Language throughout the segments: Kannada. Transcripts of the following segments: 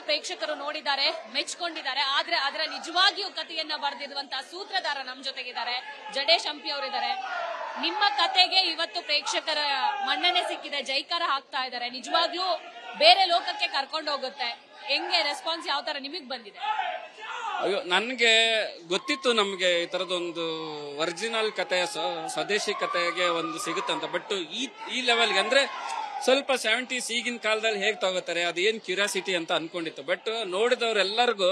ಪ್ರೇಕ್ಷಕರು ನೋಡಿದ್ದಾರೆ, ಮೆಚ್ಕೊಂಡಿದ್ದಾರೆ. ಆದ್ರೆ ಅದರ ನಿಜವಾಗಿಯೂ ಕಥೆಯನ್ನ ಬರೆದಿರುವಂತಹ ಸೂತ್ರಧಾರ ನಮ್ ಜೊತೆಗಿದ್ದಾರೆ, ಜಡೇಶ್ ಹಂಪಿ ಅವರಿದ್ದಾರೆ. ನಿಮ್ಮ ಕತೆಗೆ ಇವತ್ತು ಪ್ರೇಕ್ಷಕರ ಮನ್ನಣೆ ಸಿಕ್ಕಿದೆ, ಜೈಕಾರ ಹಾಕ್ತಾ ಇದ್ದಾರೆ. ನಿಜವಾಗ್ಲೂ ಬೇರೆ ಲೋಕಕ್ಕೆ ಕರ್ಕೊಂಡು ಹೋಗುತ್ತೆ. ಹೆಂಗೆ ರೆಸ್ಪಾನ್ಸ್ ಯಾವ ತರ ನಿಮಗ್ ಬಂದಿದೆ? ಅಯ್ಯೋ, ನನ್ಗೆ ಗೊತ್ತಿತ್ತು ನಮ್ಗೆ ಈ ತರದೊಂದು ಒರಿಜಿನಲ್ ಕಥೆಯ ಸ್ವದೇಶಿ ಕಥೆಗೆ ಒಂದು ಸಿಗುತ್ತಂತ. ಬಟ್ ಈ ಲೆವೆಲ್ಗೆ ಅಂದ್ರೆ ಸ್ವಲ್ಪ 70s ಈಗಿನ ಕಾಲದಲ್ಲಿ ಹೇಗ್ ತಗೋತಾರೆ ಅದೇನ್ ಕ್ಯೂರಿಯಾಸಿಟಿ ಅಂತ ಅನ್ಕೊಂಡಿತ್ತು. ಬಟ್ ನೋಡಿದವ್ರೆಲ್ಲರಿಗೂ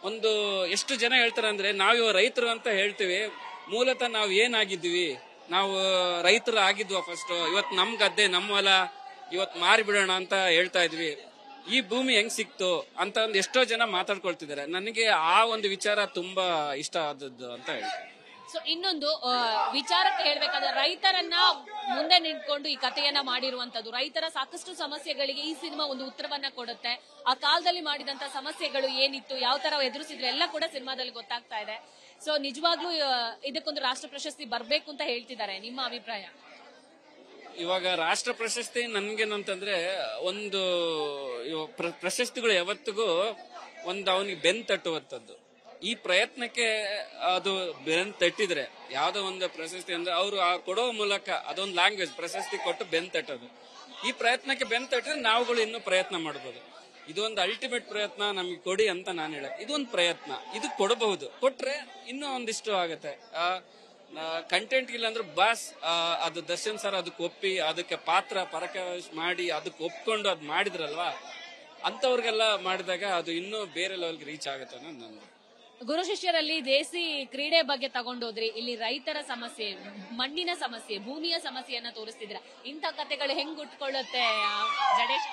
ಒಂದು ಎಷ್ಟು ಜನ ಹೇಳ್ತಾರೆ ಅಂದ್ರೆ, ನಾವಿವ ರೈತರು ಅಂತ ಹೇಳ್ತೀವಿ, ಮೂಲತಃ ನಾವ್ ಏನಾಗಿದ್ವಿ, ನಾವು ರೈತರು ಆಗಿದ್ವ ಫಸ್ಟ್, ಇವತ್ ನಮ್ ಗದ್ದೆ ನಮ್ ಹೊಲ ಇವತ್ ಮಾರಿ ಬಿಡೋಣ ಅಂತ ಹೇಳ್ತಾ ಇದ್ವಿ, ಈ ಭೂಮಿ ಹೆಂಗ್ ಸಿಕ್ತು ಅಂತ ಒಂದು ಎಷ್ಟೋ ಜನ ಮಾತಾಡ್ಕೊಳ್ತಿದ್ದಾರೆ. ನನಗೆ ಆ ಒಂದು ವಿಚಾರ ತುಂಬಾ ಇಷ್ಟ ಆದದ್ದು ಅಂತ ಹೇಳ್ತೀನಿ. ಸೊ ಇನ್ನೊಂದು ವಿಚಾರಕ್ಕೆ ಹೇಳ್ಬೇಕಾದ್ರೆ, ರೈತರನ್ನ ಮುಂದೆ ನಿಂತ್ಕೊಂಡು ಈ ಕಥೆಯನ್ನ ಮಾಡಿರುವಂತದ್ದು, ರೈತರ ಸಾಕಷ್ಟು ಸಮಸ್ಯೆಗಳಿಗೆ ಈ ಸಿನಿಮಾ ಒಂದು ಉತ್ತರವನ್ನ ಕೊಡುತ್ತೆ. ಆ ಕಾಲದಲ್ಲಿ ಮಾಡಿದಂತ ಸಮಸ್ಯೆಗಳು ಏನಿತ್ತು, ಯಾವ ತರ ಎದುರಿಸಿದ್ರು ಎಲ್ಲ ಕೂಡ ಸಿನಿಮಾದಲ್ಲಿ ಗೊತ್ತಾಗ್ತಾ ಇದೆ. ಸೊ ನಿಜವಾಗ್ಲೂ ಇದಕ್ಕೊಂದು ರಾಷ್ಟ್ರ ಪ್ರಶಸ್ತಿ ಬರ್ಬೇಕು ಅಂತ ಹೇಳ್ತಿದ್ದಾರೆ. ನಿಮ್ಮ ಅಭಿಪ್ರಾಯ? ಇವಾಗ ರಾಷ್ಟ್ರ ಪ್ರಶಸ್ತಿ ನನ್ಗೇನಂತಂದ್ರೆ, ಒಂದು ಪ್ರಶಸ್ತಿಗಳು ಯಾವತ್ತಿಗೂ ಒಂದು ಅವನಿಗೆ ಬೆನ್ ತಟ್ಟುವಂಥದ್ದು. ಈ ಪ್ರಯತ್ನಕ್ಕೆ ಅದು ಬೆನ್ ತಟ್ಟಿದ್ರೆ ಯಾವ್ದೋ ಒಂದು ಪ್ರಶಸ್ತಿ ಅಂದ್ರೆ ಅವರು ಕೊಡೋ ಮೂಲಕ ಅದೊಂದು ಲ್ಯಾಂಗ್ವೇಜ್ ಪ್ರಶಸ್ತಿ ಕೊಟ್ಟು ಬೆನ್ ತಟ್ಟೋದು. ಈ ಪ್ರಯತ್ನಕ್ಕೆ ಬೆನ್ ತಟ್ಟಿದ್ರೆ ನಾವುಗಳು ಇನ್ನೂ ಪ್ರಯತ್ನ ಮಾಡಬಹುದು. ಇದೊಂದು ಅಲ್ಟಿಮೇಟ್ ಪ್ರಯತ್ನ ನಮಗೆ ಕೊಡಿ ಅಂತ ನಾನು ಹೇಳಕ್, ಇದೊಂದು ಪ್ರಯತ್ನ, ಇದು ಕೊಡಬಹುದು. ಕೊಟ್ರೆ ಇನ್ನೂ ಒಂದಿಷ್ಟು ಆಗತ್ತೆ. ಕಂಟೆಂಟ್ ಇಲ್ಲ ಅಂದ್ರೆ ಬಾಸ್ ಅದು ದರ್ಶನ್ ಸರ್ ಅದಕ್ಕೆ ಒಪ್ಪಿ ಅದಕ್ಕೆ ಪಾತ್ರ ಪರಕಾಶ ಮಾಡಿ ಅದಕ್ಕೆ ಒಪ್ಕೊಂಡು ಅದ್ ಮಾಡಿದ್ರಲ್ವಾ, ಅಂತವ್ರಿಗೆಲ್ಲ ಮಾಡಿದಾಗ ಅದು ಇನ್ನೂ ಬೇರೆ ಲೆವೆಲ್ಗೆ ರೀಚ್ ಆಗುತ್ತೆ ಅನ್ನೋದು ನಂದು. ಗುರು ಶಿಷ್ಯರಲ್ಲಿ ದೇಸಿ ಕ್ರೀಡೆ ಬಗ್ಗೆ ತಗೊಂಡೋದ್ರಿ, ಇಲ್ಲಿ ರೈತರ ಸಮಸ್ಯೆ, ಮಣ್ಣಿನ ಸಮಸ್ಯೆ, ಭೂಮಿಯ ಸಮಸ್ಯೆಯನ್ನ ತೋರಿಸ್ತಿದ್ರ. ಇಂಥ ಕಥೆಗಳು ಹೆಂಗ್ ಉಟ್ಕೊಳ್ಳುತ್ತೆ ಜಡೇಶ್?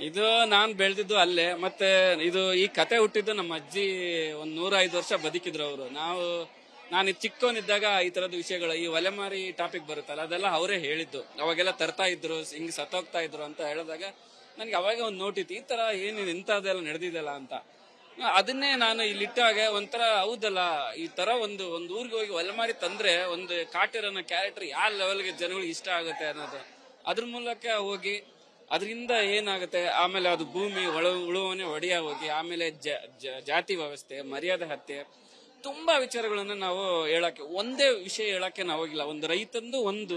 ಇದು ನಾನ್ ಬೆಳೆದಿದ್ದು ಅಲ್ಲೇ. ಮತ್ತೆ ಇದು ಈ ಕತೆ ಹುಟ್ಟಿದ್ದು ನಮ್ಮ ಅಜ್ಜಿ ಒಂದ್ 105 ವರ್ಷ ಬದುಕಿದ್ರು ಅವರು. ನಾನು ಚಿಕ್ಕವನಿದ್ದಾಗ ಈ ತರದ ವಿಷಯಗಳು, ಈ ಒಲೆಮಾರಿ ಟಾಪಿಕ್ ಬರುತ್ತಲ್ಲ, ಅದೆಲ್ಲ ಅವರೇ ಹೇಳಿದ್ದು. ಅವಾಗೆಲ್ಲ ತರ್ತಾ ಇದ್ರು, ಹಿಂಗ್ ಸತ್ತೋಗ್ತಾ ಇದ್ರು ಅಂತ ಹೇಳಿದಾಗ ನನ್ಗೆ ಅವಾಗ ಒಂದು ನೋಟಿತ್ತು, ಈ ತರ ಏನಿದೆ ಇಂಥದ್ದೆಲ್ಲ ನಡೆದಿದೆಲ್ಲ ಅಂತ. ಅದನ್ನೇ ನಾನು ಇಲ್ಲಿಟ್ಟಾಗ ಒಂಥರ ಹೌದಲ್ಲ, ಈ ತರ ಒಂದು ಊರಿಗೆ ಹೋಗಿ ಒಲೆಮಾರಿ ತಂದ್ರೆ ಒಂದು ಕಾಟಿರನ ಕ್ಯಾರೆಕ್ಟರ್ ಯಾವ ಲೆವೆಲ್ಗೆ ಜನಗಳಿಗೆ ಇಷ್ಟ ಆಗುತ್ತೆ ಅನ್ನೋದು, ಅದ್ರ ಮೂಲಕ ಹೋಗಿ ಅದರಿಂದ ಏನಾಗುತ್ತೆ, ಆಮೇಲೆ ಅದು ಭೂಮಿ ಉಳುವನೆ ಒಡೆಯ ಹೋಗಿ, ಆಮೇಲೆ ಜಾತಿ ವ್ಯವಸ್ಥೆ, ಮರ್ಯಾದೆ ಹತ್ಯೆ, ತುಂಬಾ ವಿಚಾರಗಳನ್ನ ನಾವು ಹೇಳಕ್ಕೆ, ಒಂದೇ ವಿಷಯ ಹೇಳಕ್ಕೆ ನಾವು ಹೋಗಿಲ್ಲ. ಒಂದು ರೈತಂದು, ಒಂದು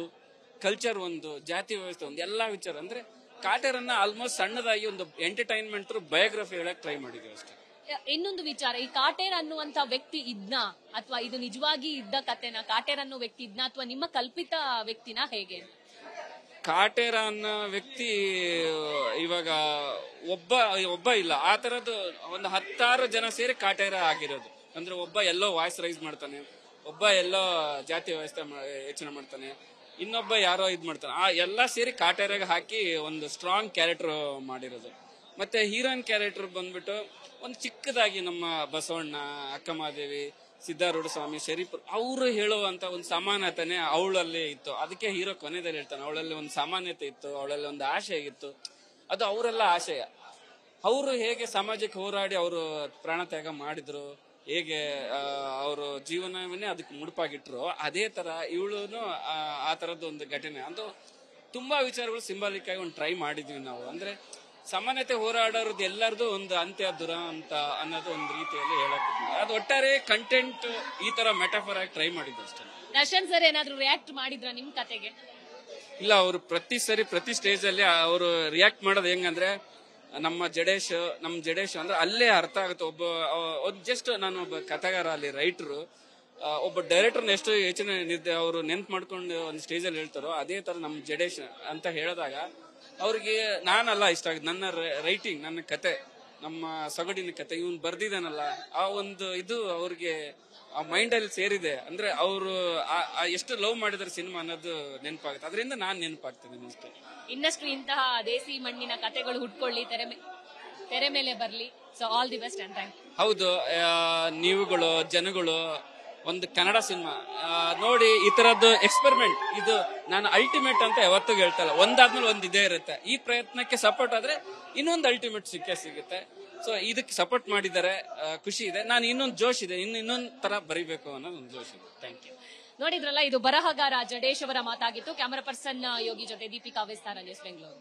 ಕಲ್ಚರ್, ಒಂದು ಜಾತಿ ವ್ಯವಸ್ಥೆ, ಒಂದು ಎಲ್ಲಾ ವಿಚಾರ ಅಂದ್ರೆ ಕಾಟೇರನ್ನ ಆಲ್ಮೋಸ್ಟ್ ಸಣ್ಣದಾಗಿ ಒಂದು ಎಂಟರ್ಟೈನ್ಮೆಂಟ್ ಬಯೋಗ್ರಫಿ ಹೇಳಕ್ ಟ್ರೈ ಮಾಡಿದ್ವಿ ಅಷ್ಟೇ. ಇನ್ನೊಂದು ವಿಚಾರ, ಈ ಕಾಟೇರ್ ಅನ್ನುವಂತ ವ್ಯಕ್ತಿ ಇದ್ನ ಅಥವಾ ಇದು ನಿಜವಾಗಿ ಇದ್ದ ಕಥೆನ, ಕಾಟೇರ್ ಅನ್ನೋ ವ್ಯಕ್ತಿ ಇದ್ನ ಅಥವಾ ನಿಮ್ಮ ಕಲ್ಪಿತ ವ್ಯಕ್ತಿನ, ಹೇಗೆ? ಕಾಟೇರ ಅನ್ನೋ ವ್ಯಕ್ತಿ ಇವಾಗ ಒಬ್ಬ ಇಲ್ಲ, ಆ ತರದ್ದು ಒಂದು 10 ಜನ ಸೇರಿ ಕಾಟೇರ ಆಗಿರೋದು. ಅಂದ್ರೆ ಒಬ್ಬ ಎಲ್ಲೋ ವಾಯ್ಸ್ ರೈಸ್ ಮಾಡ್ತಾನೆ, ಒಬ್ಬ ಎಲ್ಲೋ ಜಾತಿ ವ್ಯವಸ್ಥೆ ಯೋಚನೆ ಮಾಡ್ತಾನೆ, ಇನ್ನೊಬ್ಬ ಯಾರೋ ಇದ್ ಮಾಡ್ತಾನೆ, ಆ ಎಲ್ಲಾ ಸೇರಿ ಕಾಟೇರಾಗ ಹಾಕಿ ಒಂದು ಸ್ಟ್ರಾಂಗ್ ಕ್ಯಾರೆಕ್ಟರ್ ಮಾಡಿರೋದು. ಮತ್ತೆ ಹೀರೋಯಿನ್ ಕ್ಯಾರೆಕ್ಟರ್ ಬಂದ್ಬಿಟ್ಟು ಒಂದು ಚಿಕ್ಕದಾಗಿ ನಮ್ಮ ಬಸವಣ್ಣ, ಅಕ್ಕಮಹಾದೇವಿ, ಸಿದ್ದಾರೂಢ ಸ್ವಾಮಿ, ಶರೀಫ್ ಅವರು ಹೇಳುವಂತ ಒಂದು ಸಮಾನತೆನೆ ಅವಳಲ್ಲಿ ಇತ್ತು. ಅದಕ್ಕೆ ಹೀರೋ ಕೊನೆಯಲ್ಲಿ ಹೇಳ್ತಾನೆ, ಅವಳಲ್ಲಿ ಒಂದು ಸಾಮಾನ್ಯತೆ ಇತ್ತು, ಅವಳಲ್ಲಿ ಒಂದು ಆಶಯ ಇತ್ತು. ಅದು ಅವರೆಲ್ಲ ಆಶಯ. ಅವರು ಹೇಗೆ ಸಮಾಜಕ್ಕೆ ಹೋರಾಡಿ ಅವರು ಪ್ರಾಣ ತ್ಯಾಗ ಮಾಡಿದ್ರು, ಹೇಗೆ ಅವರು ಜೀವನವನ್ನೇ ಅದಕ್ಕೆ ಮುಡುಪಾಗಿಟ್ರು, ಅದೇ ತರ ಇವಳುನು ಆ ತರದ್ದು ಒಂದು ಘಟನೆ. ಅದು ತುಂಬಾ ವಿಚಾರಗಳು ಸಿಂಬಾಲಿಕ್ ಆಗಿ ಒಂದು ಟ್ರೈ ಮಾಡಿದ್ವಿ ನಾವು. ಅಂದ್ರೆ ಸಮಾನತೆ ಹೋರಾಡೋದು ಎಲ್ಲರದು ಒಂದು ಅಂತ್ಯ ದುರಂತ ಅನ್ನೋದು ಒಂದು ರೀತಿಯಲ್ಲಿ ಹೇಳಕ್ಕಿದ್ವಿ. ಅದು ಒಟ್ಟಾರೆ ಕಂಟೆಂಟ್ ಈ ತರ ಮೆಟಾಫರ್ ಆಗಿ ಟ್ರೈ ಮಾಡಿದ್ದು ಅಷ್ಟೇ. ದರ್ಶನ್ ಸರ್ ಏನಾದ್ರು ರಿಯಾಕ್ಟ್ ಮಾಡಿದ್ರ ನಿಮ್ ಕತೆಗೆ? ಇಲ್ಲ, ಅವರು ಪ್ರತಿ ಸ್ಟೇಜ್ ಅಲ್ಲಿ ಅವರು ರಿಯಾಕ್ಟ್ ಮಾಡೋದು ಹೆಂಗಂದ್ರೆ, ನಮ್ಮ ಜಡೇಶ್ ಅಂದ್ರೆ ಅಲ್ಲೇ ಅರ್ಥ ಆಗುತ್ತೆ. ಜಸ್ಟ್ ನಾನು ಒಬ್ಬ ಕಥೆಗಾರ, ಅಲ್ಲಿ ರೈಟರು, ಒಬ್ಬ ಡೈರೆಕ್ಟರ್ನ ಎಷ್ಟು ಯೋಚನೆ ಅವರು ನೆನ್ಪು ಮಾಡ್ಕೊಂಡು ಒಂದು ಸ್ಟೇಜ್ ಅಲ್ಲಿ ಹೇಳ್ತಾರೋ, ಅದೇ ತರ ನಮ್ ಜಡೇಶ್ ಅಂತ ಹೇಳಿದಾಗ ಅವ್ರಿಗೆ ನಾನಲ್ಲ ಇಷ್ಟ ಆಗಿದೆ. ನನ್ನ ರೈಟಿಂಗ್, ನನ್ನ ಕತೆ, ನಮ್ಮ ಸೊಗಡಿನ ಕತೆ ಇವನ್ ಬರ್ದಿದ್ದಾನಲ್ಲ, ಆ ಒಂದು ಇದು ಅವ್ರಿಗೆ ಆ ಮೈಂಡ್ ಅಲ್ಲಿ ಸೇರಿದೆ. ಅಂದ್ರೆ ಅವರು ಎಷ್ಟು ಲವ್ ಮಾಡಿದ್ರೆ ಸಿನಿಮಾ ಅನ್ನೋದು ನೆನಪಾಗುತ್ತೆ. ಅದರಿಂದ ನಾನ್ ನೆನಪಾಗ್ತೇನೆ ಅಷ್ಟೇ. ಇನ್ನಷ್ಟು ಇಂತಹ ದೇಸಿ ಮಣ್ಣಿನ ಕತೆಗಳು ಹುಟ್ಕೊಳ್ಳಿ, ತೆರೆ ಮೇಲೆ ಬರ್ಲಿ. So all the best and thank you. ಹೌದು, ನೀವುಗಳು ಜನಗಳು ಒಂದು ಕನ್ನಡ ಸಿನಿಮಾ ನೋಡಿ, ಈ ತರದ್ದು ಎಕ್ಸ್ಪೆರಿಮೆಂಟ್, ಇದು ನಾನು ಅಲ್ಟಿಮೇಟ್ ಅಂತ ಯಾವತ್ತೂ ಹೇಳ್ತಲ್ಲ, ಒಂದಾದ್ಮೇಲೆ ಒಂದ್ ಇದೇ ಇರುತ್ತೆ. ಈ ಪ್ರಯತ್ನಕ್ಕೆ ಸಪೋರ್ಟ್ ಆದ್ರೆ ಇನ್ನೊಂದು ಅಲ್ಟಿಮೇಟ್ ಸಿಗುತ್ತೆ. ಸೊ ಇದಕ್ಕೆ ಸಪೋರ್ಟ್ ಮಾಡಿದ್ದಾರೆ, ಖುಷಿ ಇದೆ. ನಾನು ಇನ್ನೊಂದು ಜೋಶ್ ಇದೆ, ಇನ್ನೊಂದ್ ತರ ಬರೀಬೇಕು ಅನ್ನೋದು ಒಂದು ಜೋಶ್ ಇದೆ. Thank you. ನೋಡಿದ್ರಲ್ಲ, ಇದು ಬರಹಗಾರ ಜಡೇಶ್ ಅವರ ಮಾತಾಗಿತ್ತು. ಕ್ಯಾಮರಾ ಪರ್ಸನ್ ಯೋಗಿ ಜೊತೆ ದೀಪಿಕಾ ವಿಸ್ತಾರ, ನ್ಯೂಸ್ ಬೆಂಗಳೂರು.